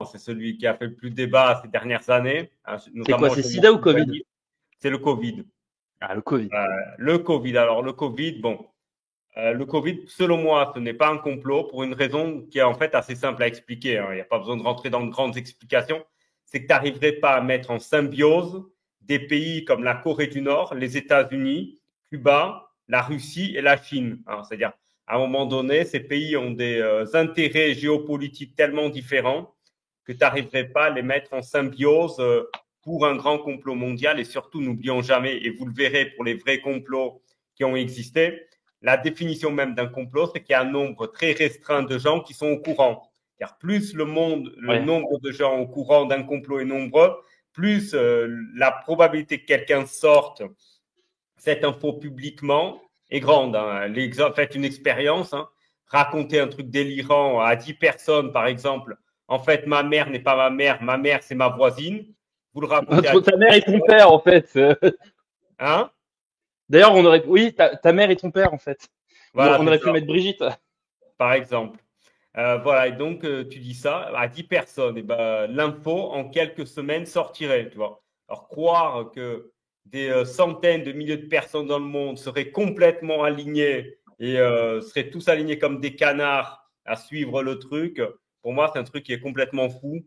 c'est celui qui a fait le plus débat ces dernières années. C'est quoi, c'est SIDA ou Covid? C'est le Covid. Ah, le Covid. Le Covid. Alors, le Covid, bon. Le Covid, selon moi, ce n'est pas un complot pour une raison qui est en fait assez simple à expliquer. Hein. Il n'y a pas besoin de rentrer dans de grandes explications. C'est que tu n'arriverais pas à mettre en symbiose des pays comme la Corée du Nord, les États-Unis, Cuba, la Russie et la Chine. Hein. C'est-à-dire, à un moment donné, ces pays ont des intérêts géopolitiques tellement différents que tu n'arriverais pas à les mettre en symbiose pour un grand complot mondial. Et surtout, n'oublions jamais, et vous le verrez pour les vrais complots qui ont existé, la définition même d'un complot, c'est qu'il y a un nombre très restreint de gens qui sont au courant. Car plus le nombre de gens au courant d'un complot est nombreux, plus la probabilité que quelqu'un sorte cette info publiquement est grande. Hein. Faites une expérience, hein. Racontez un truc délirant à 10 personnes, par exemple. En fait, ma mère n'est pas ma mère, c'est ma voisine. Vous le racontez à ta mère et ton père, en fait. Hein? D'ailleurs, oui, ta mère et ton père, en fait. Voilà, on aurait pu mettre Brigitte. Par exemple. Voilà, et donc tu dis ça à 10 personnes, et ben l'info en quelques semaines sortirait, tu vois. Alors croire que des centaines de milliers de personnes dans le monde seraient complètement alignés et seraient tous alignés comme des canards à suivre le truc, pour moi c'est un truc qui est complètement fou,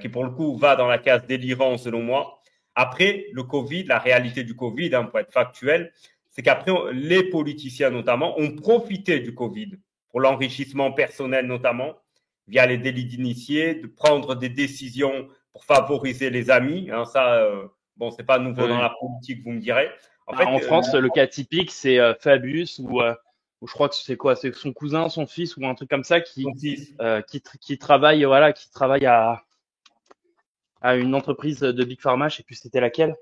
qui pour le coup va dans la case délirant selon moi. Après le Covid, la réalité du Covid, hein, pour être factuel, c'est qu'après les politiciens notamment ont profité du Covid pour l'enrichissement personnel notamment, via les délits d'initiés, de prendre des décisions pour favoriser les amis. Hein, ça, bon, c'est pas nouveau dans la politique, vous me direz. En France, le cas typique, c'est Fabius ou je crois que c'est quoi, c'est son cousin, son fils ou un truc comme ça qui travaille, voilà, qui travaille à une entreprise de Big Pharma, je sais plus c'était laquelle.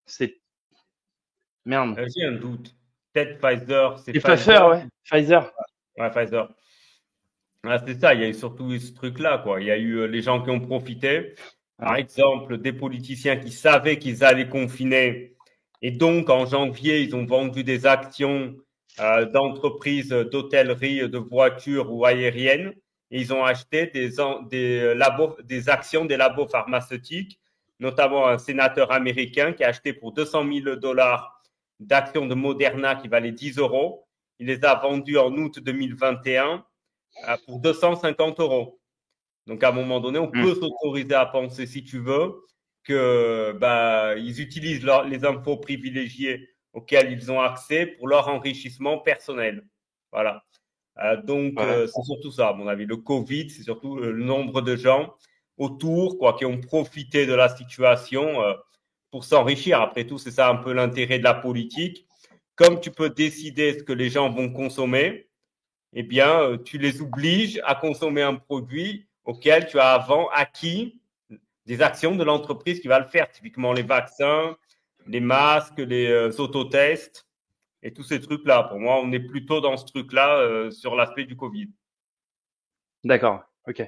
C'est merde. J'ai un doute. Peut-être Pfizer. C'est Pfizer, ouais. Pfizer. Ouais, Pfizer. Ah, c'est ça, il y a eu surtout ce truc-là, quoi. Il y a eu les gens qui ont profité. Par exemple, des politiciens qui savaient qu'ils allaient confiner. Et donc, en janvier, ils ont vendu des actions d'entreprises d'hôtellerie, de voitures ou aériennes. Et ils ont acheté des actions des labos pharmaceutiques, notamment un sénateur américain qui a acheté pour $200 000 d'actions de Moderna qui valaient 10 €. Il les a vendues en août 2021 pour 250 €. Donc, à un moment donné, on peut s'autoriser à penser, si tu veux, que ils utilisent les infos privilégiées auxquelles ils ont accès pour leur enrichissement personnel. Voilà. Donc, c'est surtout ça, à mon avis. Le Covid, c'est surtout le nombre de gens autour, quoi, qui ont profité de la situation pour s'enrichir. Après tout, c'est ça un peu l'intérêt de la politique. Comme tu peux décider ce que les gens vont consommer, eh bien, tu les obliges à consommer un produit auquel tu as avant acquis des actions de l'entreprise qui va le faire. Typiquement, les vaccins, les masques, les autotests et tous ces trucs-là. Pour moi, on est plutôt dans ce truc-là sur l'aspect du Covid. D'accord, ok.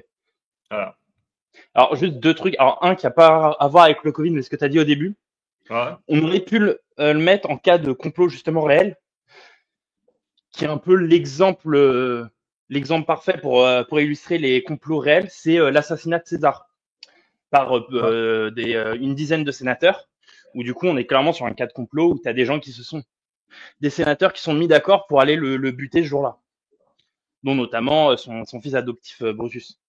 Voilà. Alors, juste deux trucs. Alors, un qui n'a pas à voir avec le Covid, mais ce que tu as dit au début. Ouais. On aurait pu le mettre en cas de complot justement réel, qui est un peu l'exemple parfait pour illustrer les complots réels, c'est l'assassinat de César par une dizaine de sénateurs, où du coup on est clairement sur un cas de complot où tu as des gens des sénateurs qui sont mis d'accord pour aller le buter ce jour-là, dont notamment son fils adoptif Brutus.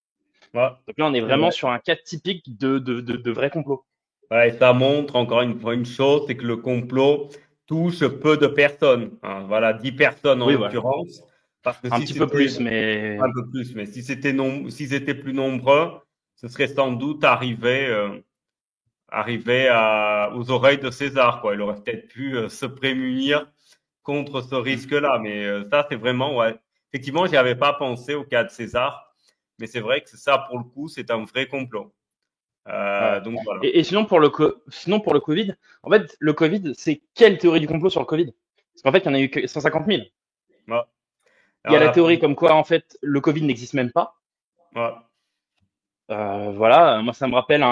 Ouais. Donc là on est vraiment sur un cas typique de vrai complot. Ouais, et ça montre encore une fois une chose, c'est que le complot touche peu de personnes. Hein. Voilà, 10 personnes en l'occurrence. Parce que un petit peu plus, mais un peu plus. Mais si s'ils étaient plus nombreux, ce serait sans doute arrivé aux oreilles de César, quoi. Il aurait peut-être pu se prémunir contre ce risque-là. Mais ça, c'est vraiment, ouais. Effectivement, j'y avais pas pensé au cas de César. Mais c'est vrai que ça, pour le coup, c'est un vrai complot. Donc voilà. Et sinon pour le Covid, en fait, le Covid, c'est quelle théorie du complot sur le Covid? Parce qu'en fait, il y en a eu que 150 000. Ouais. Il y a la théorie comme quoi, en fait, le Covid n'existe même pas. Ouais. Voilà, moi, ça me rappelle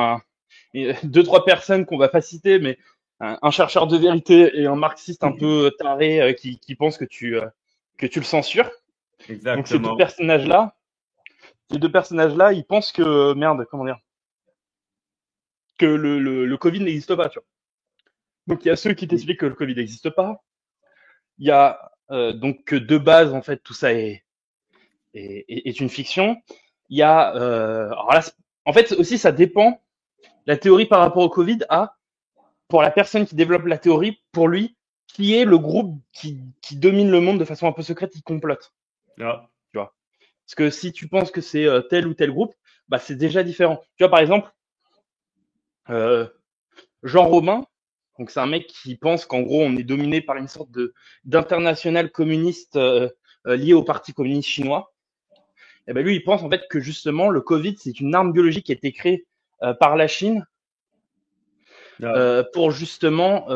deux, trois personnes qu'on va pas citer, mais un chercheur de vérité et un marxiste un peu taré qui pense que tu le censures. Exactement. Donc, ces deux personnages-là, ces deux personnages-là, ils pensent que, merde, comment dire, que le Covid n'existe pas, tu vois. Donc, il y a ceux qui t'expliquent que le Covid n'existe pas. Il y a donc que de base, en fait, tout ça est une fiction. Il y a, alors là, en fait, aussi, ça dépend. La théorie par rapport au Covid à, pour la personne qui développe la théorie, pour lui, qui est le groupe qui domine le monde de façon un peu secrète, qui complote. Ah. Tu vois. Parce que si tu penses que c'est tel ou tel groupe, bah, c'est déjà différent. Tu vois, par exemple, Jean Robin, donc c'est un mec qui pense qu'en gros, on est dominé par une sorte d'international communiste lié au Parti communiste chinois. Et ben lui, il pense en fait que justement, le Covid, c'est une arme biologique qui a été créée par la Chine pour justement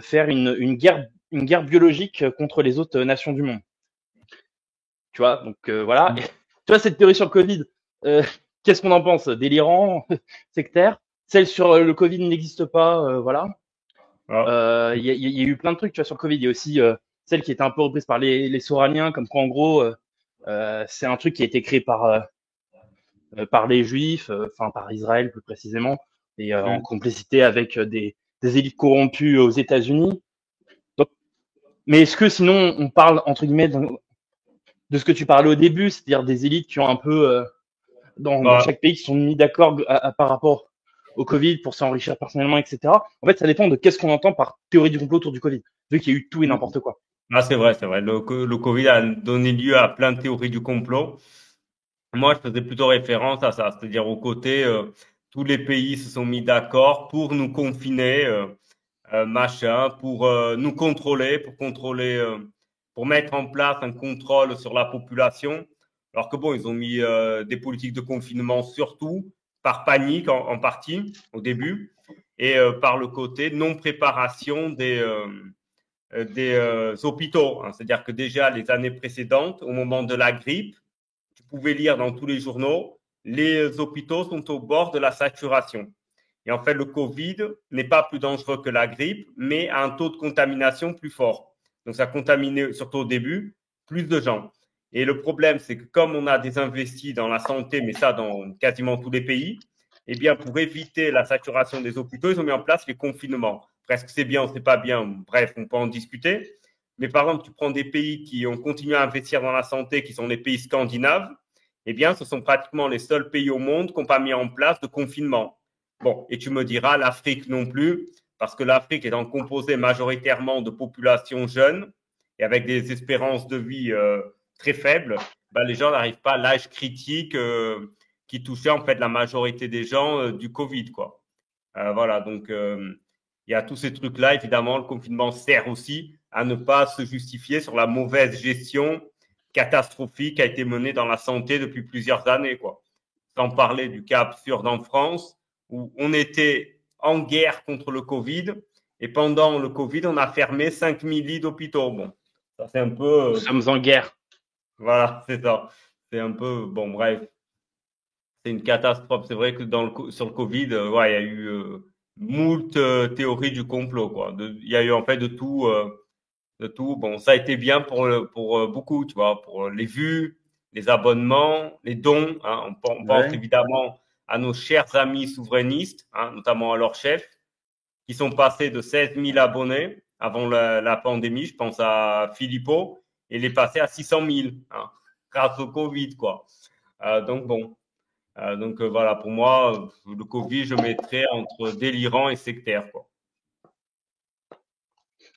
faire une guerre biologique contre les autres nations du monde. Tu vois, donc voilà. Et, tu vois, cette théorie sur le Covid, qu'est-ce qu'on en pense? Délirant, sectaire. Celle sur le Covid n'existe pas, voilà. Il y a eu plein de trucs, tu vois, sur le Covid. Il y a aussi celle qui était un peu reprise par les Soraniens, comme quoi en gros, c'est un truc qui a été créé par les Juifs, enfin par Israël plus précisément, et en complicité avec des élites corrompues aux États-Unis. Donc, mais est-ce que sinon on parle entre guillemets de ce que tu parlais au début, c'est-à-dire des élites qui ont un peu dans chaque pays qui sont mis d'accord par rapport au Covid pour s'enrichir personnellement, etc. En fait, ça dépend de qu'est-ce qu'on entend par théorie du complot autour du Covid, vu qu'il y a eu tout et n'importe quoi. Ah, c'est vrai, c'est vrai. Le Covid a donné lieu à plein de théories du complot. Moi, je faisais plutôt référence à ça, c'est-à-dire au côté, tous les pays se sont mis d'accord pour nous confiner, machin, pour nous contrôler, pour mettre en place un contrôle sur la population. Alors que bon, ils ont mis des politiques de confinement surtout par panique en partie au début et par le côté non préparation des hôpitaux. Hein. C'est-à-dire que déjà les années précédentes, au moment de la grippe, tu pouvais lire dans tous les journaux, les hôpitaux sont au bord de la saturation. Et en fait, le Covid n'est pas plus dangereux que la grippe, mais a un taux de contamination plus fort. Donc, ça contaminait, surtout au début, plus de gens. Et le problème, c'est que comme on a désinvesti dans la santé, mais ça dans quasiment tous les pays, eh bien, pour éviter la saturation des hôpitaux, ils ont mis en place les confinements. Presque c'est bien, c'est pas bien, bref, on peut en discuter. Mais par exemple, tu prends des pays qui ont continué à investir dans la santé, qui sont les pays scandinaves, eh bien, ce sont pratiquement les seuls pays au monde qui n'ont pas mis en place de confinement. Bon, et tu me diras, l'Afrique non plus, parce que l'Afrique étant composée majoritairement de populations jeunes et avec des espérances de vie très faibles, ben, les gens n'arrivent pas à l'âge critique qui touchait en fait la majorité des gens du Covid, quoi. Voilà, donc il y a tous ces trucs-là. Évidemment, le confinement sert aussi à ne pas se justifier sur la mauvaise gestion catastrophique qui a été menée dans la santé depuis plusieurs années, quoi. Sans parler du cas absurde en France où on était en guerre contre le Covid et pendant le Covid, on a fermé 5000 lits d'hôpitaux. Bon, ça c'est un peu. Nous sommes en guerre. Voilà, c'est ça. C'est un peu. Bon, bref. C'est une catastrophe. C'est vrai que sur le Covid, ouais, il y a eu moult théories du complot, quoi. Il y a eu en fait de tout. De tout. Bon, ça a été bien pour beaucoup, tu vois, pour les vues, les abonnements, les dons. Hein. On pense évidemment à nos chers amis souverainistes, hein, notamment à leur chef, qui sont passés de 16 000 abonnés avant la pandémie. Je pense à Philippot, et il est passé à 600 000 hein, grâce au Covid, quoi. Donc bon. Donc voilà, pour moi, le Covid, je mettrais entre délirant et sectaire, quoi.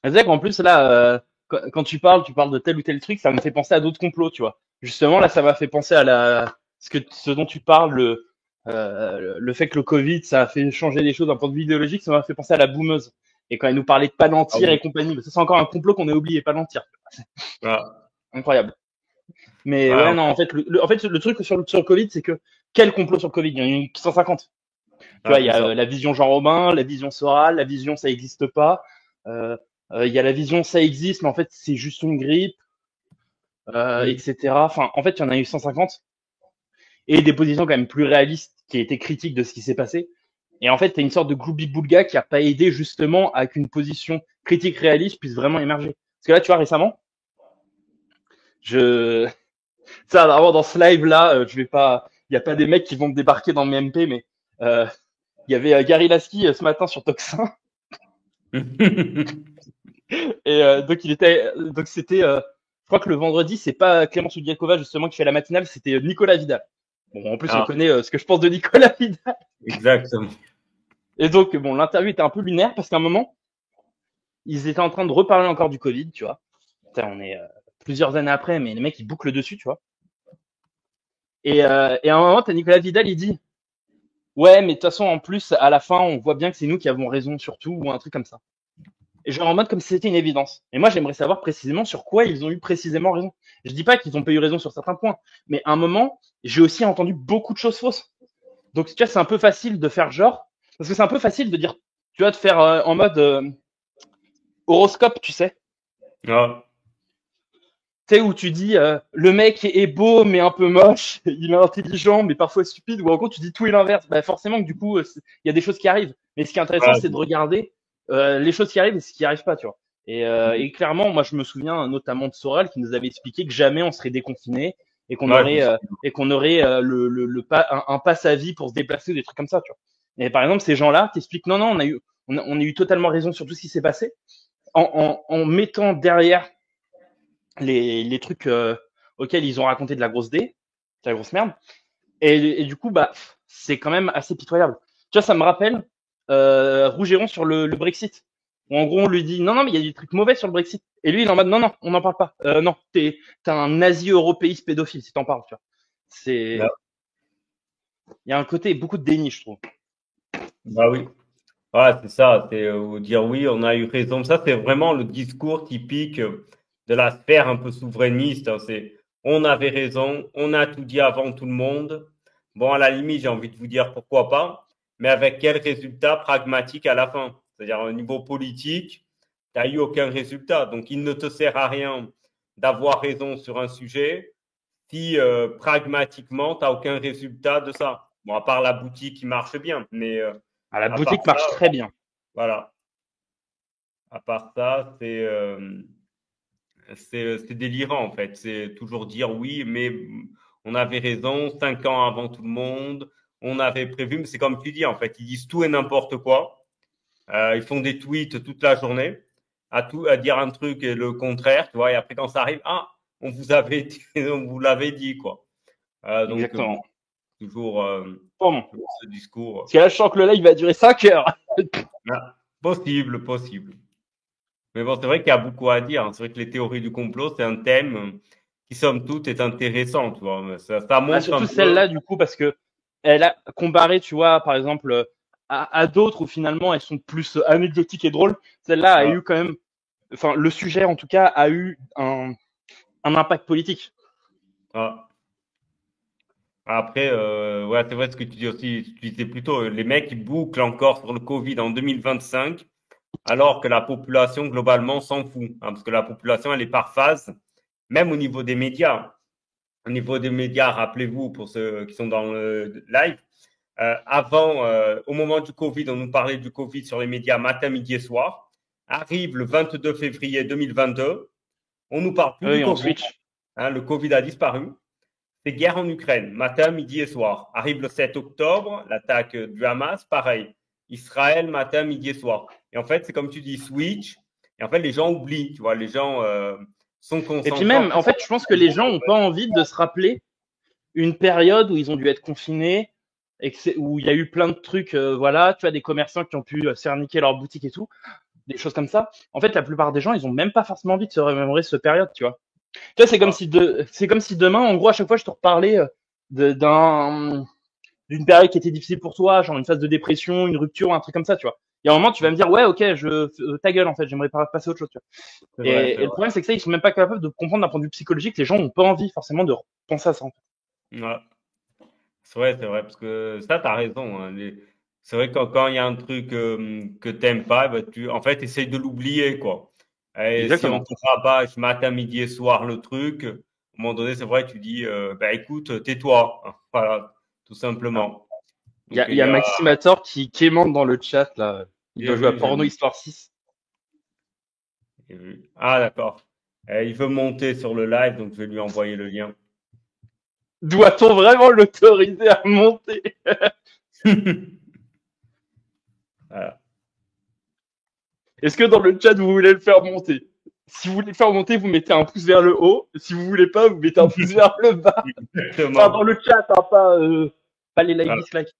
C'est vrai qu'en plus, là, quand tu parles de tel ou tel truc, ça me fait penser à d'autres complots, tu vois. Justement, là, ça m'a fait penser à ce dont tu parles, le fait que le Covid, ça a fait changer les choses d'un point de vue idéologique, ça m'a fait penser à la boumeuse. Et quand elle nous parlait de Palantir et compagnie, ça c'est encore un complot qu'on a oublié, Palantir. Voilà. Incroyable. Mais Voilà. ouais, non, en fait, le truc sur le Covid, c'est que quel complot sur le Covid? Il y en a eu 150. Tu vois, il y a la vision Jean Robin, la vision Soral, la vision ça existe pas. Il y a la vision ça existe, mais en fait c'est juste une grippe, etc. Enfin, en fait, il y en a eu 150 et des positions quand même plus réalistes qui étaient critiques de ce qui s'est passé. Et en fait, t'as une sorte de gloubi-boulga qui a pas aidé justement à qu'une position critique réaliste puisse vraiment émerger. Parce que là, tu vois, récemment, je Ça, vraiment, dans ce live-là, je vais pas, il y a pas des mecs qui vont me débarquer dans mes MP, mais euh, il y avait Gary Lasky ce matin sur Toxin, et donc c'était, je crois que le vendredi, c'est pas Clémence Oudiakova justement qui fait la matinale, c'était Nicolas Vidal. Bon, en plus, on Ah, connaît ce que je pense de Nicolas Vidal. exactement. Et donc, bon, l'interview était un peu lunaire parce qu'à un moment, ils étaient en train de reparler encore du Covid, tu vois. Putain, on est plusieurs années après, mais les mecs, ils bouclent dessus, tu vois. Et à un moment, t'as Nicolas Vidal, il dit, ouais, mais de toute façon, en plus, à la fin, on voit bien que c'est nous qui avons raison surtout, ou un truc comme ça. Et genre en mode comme si c'était une évidence. Et moi, j'aimerais savoir précisément sur quoi ils ont eu précisément raison. Je dis pas qu'ils ont pas eu raison sur certains points, mais à un moment, j'ai aussi entendu beaucoup de choses fausses. Donc, tu vois, c'est un peu facile de faire genre, parce que c'est un peu facile de dire, tu vois, de faire en mode horoscope, tu sais. Ah, Tu sais, où tu dis, le mec est beau, mais un peu moche, il est intelligent, mais parfois stupide, ou en gros, tu dis tout et l'inverse. Bah, forcément que du coup, il y a des choses qui arrivent. Mais ce qui est intéressant, ah, c'est de regarder les choses qui arrivent et ce qui arrive pas, tu vois. Et clairement, moi, je me souviens notamment de Soral qui nous avait expliqué que jamais on serait déconfiné ouais, je me et qu'on aurait un pass à vie pour se déplacer ou des trucs comme ça, tu vois. Et par exemple, ces gens-là t'expliquent non, non, on a eu totalement raison sur tout ce qui s'est passé en mettant derrière les trucs auxquels ils ont raconté de la grosse D, de la grosse merde. Et du coup, bah, c'est quand même assez pitoyable. Tu vois, ça me rappelle Rougeron sur le Brexit. Où en gros, on lui dit non, non, mais il y a des trucs mauvais sur le Brexit. Et lui, il est en mode non, non, on n'en parle pas. Non, t'es un nazi-européiste pédophile si t'en parles, tu vois. bah, Il y a un côté beaucoup de déni, je trouve. bah oui. Ouais, c'est ça, c'est dire oui, on a eu raison. Ça, c'est vraiment le discours typique de la sphère un peu souverainiste, hein. C'est on avait raison, on a tout dit avant tout le monde. Bon, à la limite, j'ai envie de vous dire pourquoi pas, mais avec quel résultat pragmatique à la fin? C'est-à-dire au niveau politique, tu n'as eu aucun résultat. Donc, il ne te sert à rien d'avoir raison sur un sujet si pragmatiquement, tu n'as aucun résultat de ça. Bon, à part la boutique qui marche bien, mais Ah, la à part boutique ça, marche très bien. voilà. À part ça, c'est délirant en fait. C'est toujours dire oui, mais on avait raison 5 ans avant tout le monde. On avait prévu, mais c'est comme tu dis en fait. Ils disent tout et n'importe quoi. Ils font des tweets toute la journée à dire un truc et le contraire, tu vois. Et après quand ça arrive, ah, on vous l'avait dit quoi. Donc bon, Exactement. toujours, Bon. toujours ce discours. Parce que là, je sens que le live va durer 5 heures. Ah, possible, possible. Mais bon, c'est vrai qu'il y a beaucoup à dire, hein. C'est vrai que les théories du complot, c'est un thème qui, somme toute, est intéressant, tu vois. Ça Bah, montre un surtout peu. celle-là, du coup, parce que elle a comparé, tu vois, par exemple, à d'autres où finalement elles sont plus anecdotiques et drôles. Celle-là a euh, eu quand même, enfin, le sujet en tout cas a eu un impact politique. euh, Après, ouais, c'est vrai ce que tu dis aussi, tu disais plutôt, les mecs, ils bouclent encore sur le Covid en 2025, alors que la population, globalement, s'en fout, hein, parce que la population, elle est par phase, même au niveau des médias. Au niveau des médias, rappelez-vous, pour ceux qui sont dans le live, avant, au moment du Covid, on nous parlait du Covid sur les médias matin, midi et soir. Arrive le 22 février 2022, on nous parle plus du Oui, on Covid, switch. hein, le Covid a disparu. C'est guerre en Ukraine, matin, midi et soir. Arrive le 7 octobre, l'attaque du Hamas, pareil. Israël, matin, midi et soir. Et en fait, c'est comme tu dis, switch. Et en fait, les gens oublient, tu vois, les gens sont Et puis concentrés en même, fait en sur fait, je pense que les gens ont pas envie de se rappeler une période où ils ont dû être confinés et où il y a eu plein de trucs, voilà, tu vois, des commerçants qui ont pu cerniquer leur boutique et tout, des choses comme ça. En fait, la plupart des gens, ils ont même pas forcément envie de se remémorer cette période, tu vois. Tu vois, c'est comme si demain, en gros, à chaque fois, je te reparlais d'une période qui était difficile pour toi, genre une phase de dépression, une rupture, un truc comme ça, tu vois. Il y a un moment, tu vas me dire, ouais, ok, ta gueule, en fait, j'aimerais pas passer à autre chose, tu vois. c'est vrai, c'est Et le vrai. problème, c'est que ça, ils sont même pas capables de comprendre d'un point de vue psychologique. Les gens ont pas envie, forcément, de penser à ça, en fait. Ouais. C'est vrai, parce que ça, tu as raison, hein. C'est vrai que quand il y a un truc que t'aimes pas, bah, en fait, essaye de l'oublier, quoi. Et si on Exactement. te rabâche matin, midi et soir le truc, à un moment donné, c'est vrai, tu dis, bah, écoute, tais-toi, hein. Voilà, tout Ah. simplement. Il Donc, il y y a a, Maximator qui aimante dans le chat, là. Il doit jouer à j'ai Porno vu, Histoire 6. j'ai vu. Ah, d'accord. Il veut monter sur le live, donc je vais lui envoyer le lien. Doit-on vraiment l'autoriser à monter? Voilà. Est-ce que dans le chat, vous voulez le faire monter? Si vous voulez le faire monter, vous mettez un pouce vers le haut. Si vous voulez pas, vous mettez un pouce vers le bas. Enfin, dans Exactement. le chat, hein, pas les like, Voilà. dislikes.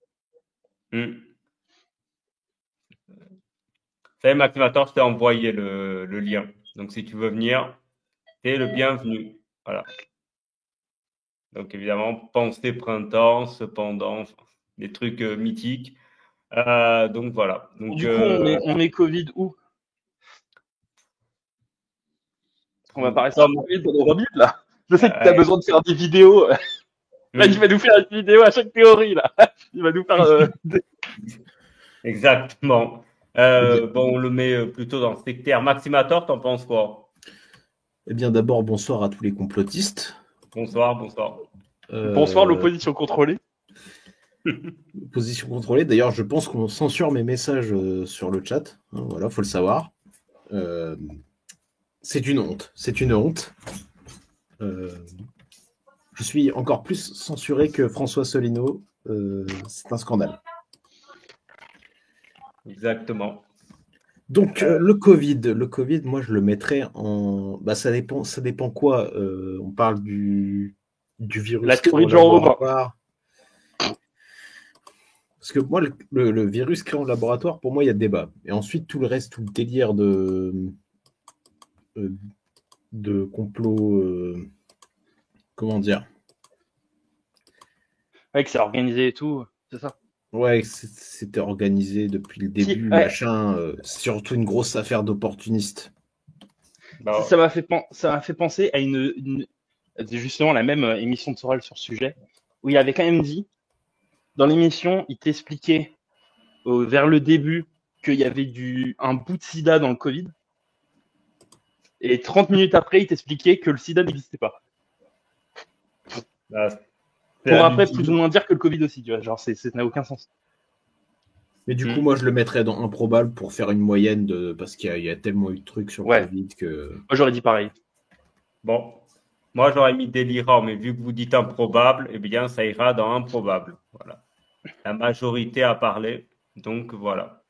Ça y est, Maximator, je t'ai envoyé le lien. Donc, si tu veux venir, t'es le bienvenu. Voilà. Donc, évidemment, pensée printemps, cependant, enfin, des trucs mythiques. Donc, voilà. Donc, Du coup, on met Covid où? On va pas rester sur comme, Covid pendant 20 minutes, là. Je sais que tu as euh, besoin de faire des vidéos. Là, il va nous faire une vidéo à chaque théorie, là. Il va nous faire exactement. Eh bien, Bon, on le met plutôt dans le sectaire. Maximator, t'en penses quoi? eh bien, d'abord, bonsoir à tous les complotistes. Bonsoir, bonsoir. Bonsoir, l'opposition contrôlée. Position contrôlée. D'ailleurs, je pense qu'on censure mes messages sur le chat. Hein, voilà, faut le savoir. C'est une honte. C'est une honte. Je suis encore plus censuré que François Solino. C'est un scandale. Exactement. Donc, le Covid, moi, je le mettrais en. Bah, ça dépend quoi. On parle du virus. La théorie de Jean Robin. Parce que moi, le virus créé en laboratoire, pour moi, il y a débat. Et ensuite, tout le reste, tout le délire de complot, comment dire? Ouais, que c'est organisé et tout, c'est ça. Ouais, c'était organisé depuis le début, ouais. machin. C'est surtout une grosse affaire d'opportunistes. Bah, Ça m'a fait penser à justement la même émission de Sorel sur ce sujet, où il avait quand même dit, dans l'émission, il t'expliquait vers le début qu'il y avait un bout de sida dans le Covid. Et 30 minutes après, il t'expliquait que le sida n'existait pas. bah, Pour après plus ou moins dire que le Covid aussi, tu vois. Genre, ça n'a aucun sens. Mais du coup, moi, je le mettrais dans improbable pour faire une moyenne parce qu'il y a tellement eu de trucs sur le Covid que. Moi, j'aurais dit pareil. Bon, moi, j'aurais mis délirant, mais vu que vous dites improbable, eh bien, ça ira dans improbable. Voilà. La majorité a parlé, donc voilà.